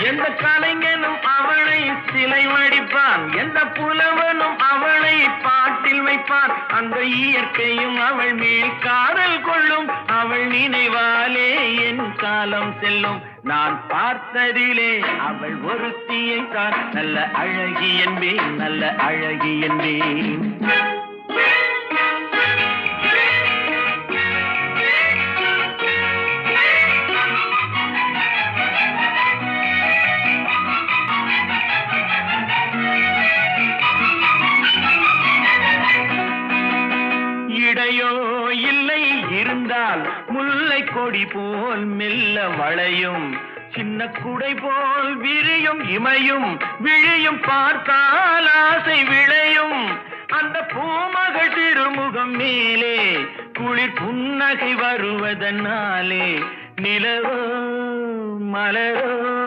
எந்த கலைஞனும் அவளை சிலை வடிப்பான், எந்த புலவனும் அவளை பாட்டில் வைப்பான். அந்த இயற்கையும் அவள் மேல் காதல் கொள்ளும், அவள் நினைவாலே என் காலம் செல்லும். நான் பார்த்ததிலே அவள் ஒருத்தியை தான் நல்ல அழகி என்பேன், நல்ல அழகி என்பேன். இடையோ இல்லை இருந்தால் முல்லை கொடி போல் மெல்ல வளையும், சின்ன குடை போல் விரியும் இமையும் விழியும் பார்த்தால் ஆசை விளையும். அந்த பூமகள் திருமுகம் மேலே குளிர் புன்னகை வருவதனாலே நிலவோ மலரோ